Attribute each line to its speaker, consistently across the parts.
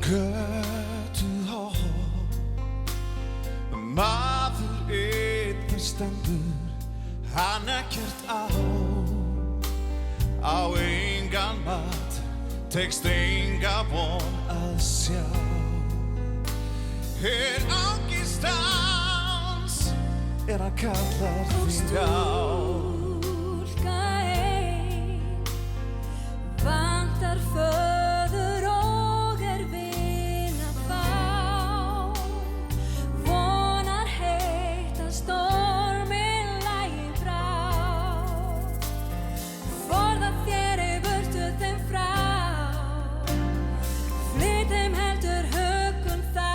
Speaker 1: Götuhorn, maður einn þar stendur, hann ekkert á engan mat, tekst enga von að sjá. Angist hans hann kallar þig á.
Speaker 2: Stúlka ein vantar föður og vin að fá, vonar heitt að storminn lægi frá, forða þér í burtu þeim frá, flyt þeim heldur huggun þá.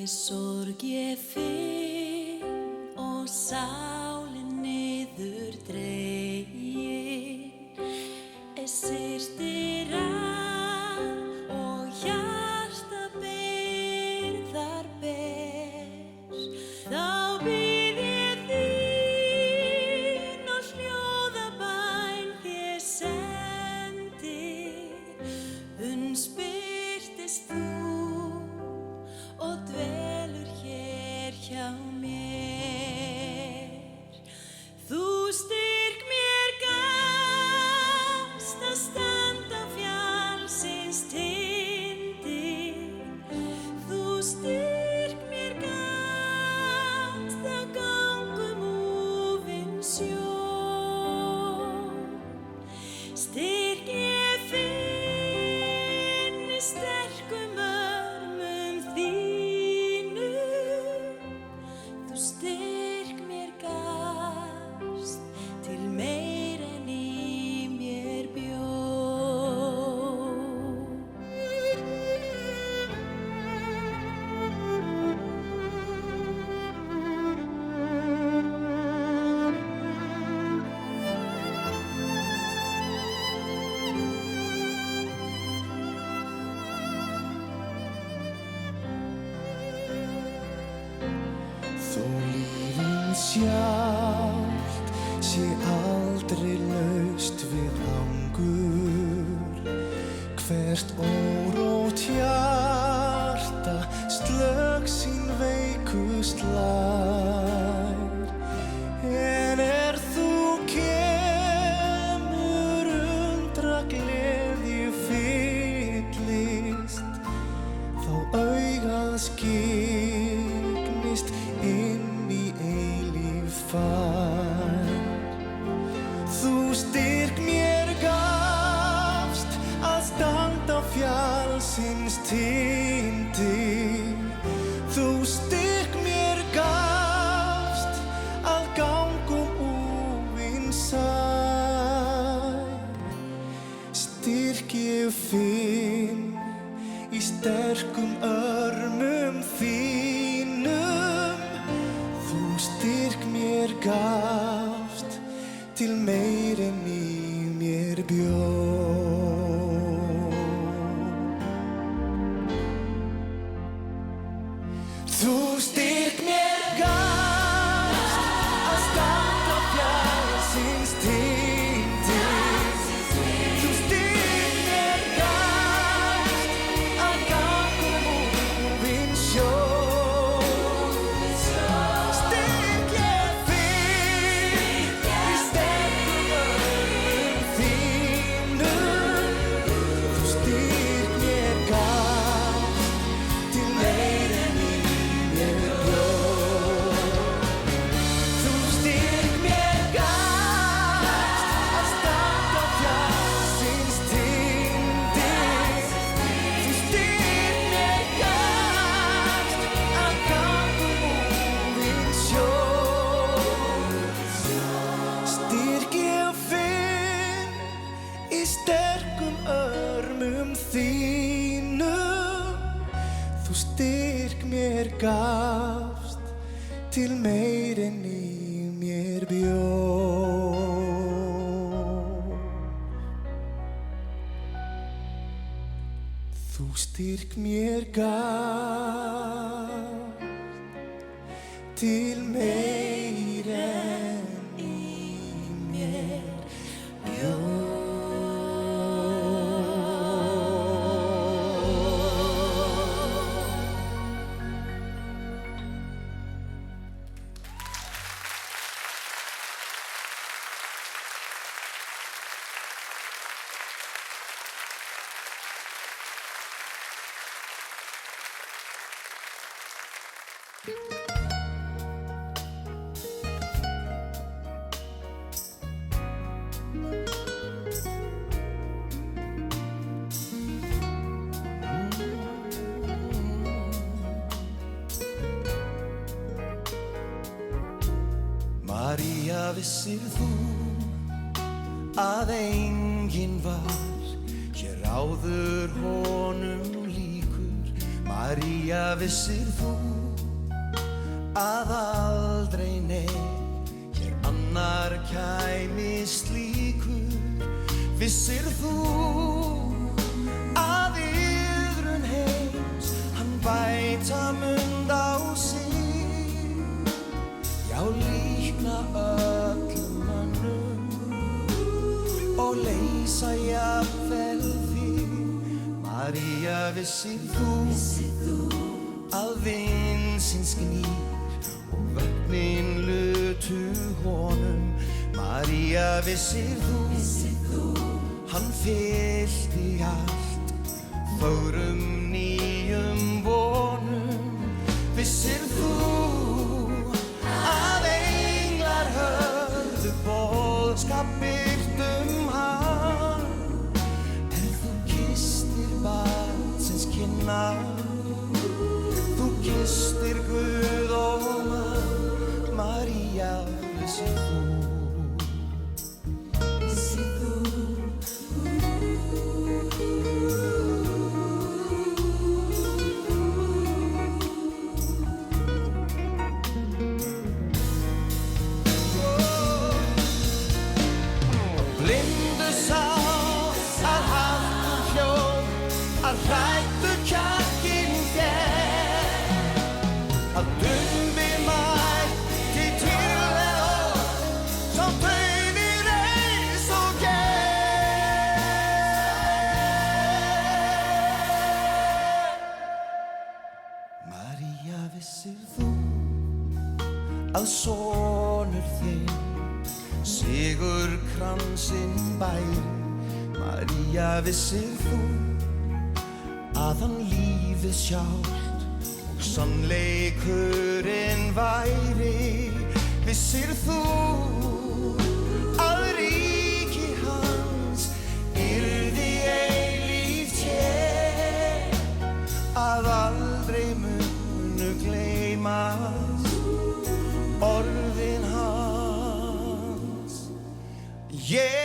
Speaker 2: sorg ég finn og sálin niður dregin syrtir að og hjarta byrðar ber þá býð ég þín og hljóðabæn þér sendi spyrtist þú og dvelur hér hjá mér. Þú styrk mér gafst að standa á fjallsins tindi. Þú styrk mér gafst að ganga úfinn sjó. Styrk ég finn í sterkum örmum þínum. Þú styrk mér gafst til meir en í mér bjó.
Speaker 1: Þó lífið sjálft sé aldrei laust við angur, hvert órótt hjarta slög sín veiku slær. En þú kemur undra gleði fyllist, þá augað skyggnist inn í eilíf fær. Þú styrk mér gafst að standa á fjallsins tindi. Þú styrk mér gafst að ganga úfinn sæ. Styrk ég finn í sterkum örmum þínum. Þú styrk mér gafst til meir en í mér bjó. Þú styrk mér gafst að standa á fjallsins tindi. Þú styrk mér gafst að ganga úfinn sjó. Styrk ég finn í sterkum örmum þínum. Þú styrk mér gafst til meir en í mér bjó. Þú styrk mér gafst að standa á fjallsins tindi. Þú styrk mér gafst að ganga úfinn sjó. Styrk ég finn í sterkum örmum þínum. Þú styrk mér gafst til meir en í mér bjó. Þú styrk mér gafst til meir en í mér bjó. María, vissir þú að enginn var hér áður honum líkur, María, vissir þú að aldrei hér annar kæmi slíkur? Vissir þú að iðrun heims hann bæta mund á sig? Já, líkna öllum mönnum og leysa jafnvel þig. María, vissir þú að vindsins gnýr og vötnin lutu honum? María, vissir þú hann fyllti allt fögrum nýjum vonum? Vissir þú að englar hörðu boðskap birt hann? Þú kystir barnsins kinnar, þú kystir Guð og mann. María, vissir þú? Blindu sá að haltu hljóð, að hræddu kjarkinn fékk, að dumbi mætti týrleg orð, sá taumi reis og gekk. María, vissir þú að sonur þinn sigurkransinn bæri? María, vissir þú að hann lífið sjálft og sannleikurinn væri? Vissir þú að ríki hans yrði eilíft hér, að aldrei munu gleymast orðin hans? Ég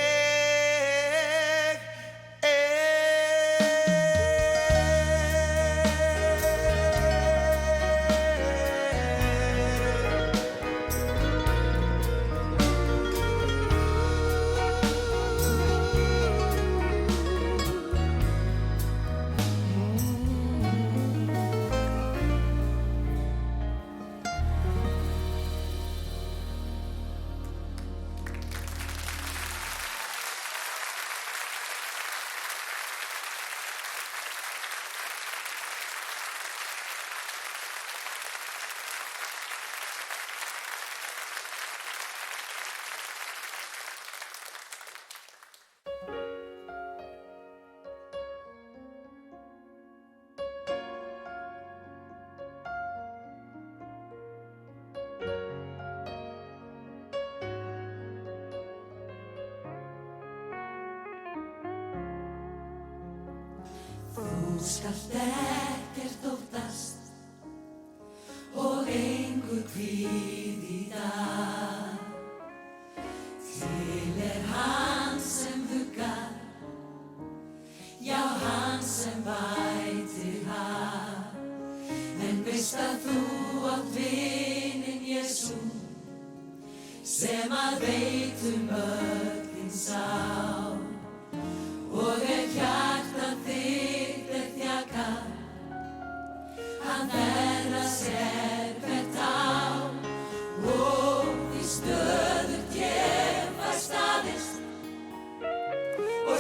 Speaker 2: Þú skalt ekkert óttast og engu kvíða. Til hann sem huggar, já hann sem bætir hag. En veist að þú átt vininn Jesú, sem að veit öll þín sál. Og hjarta þitt þjakað, hann sér hvert ár. Og því stöðugt ég fæ staðist og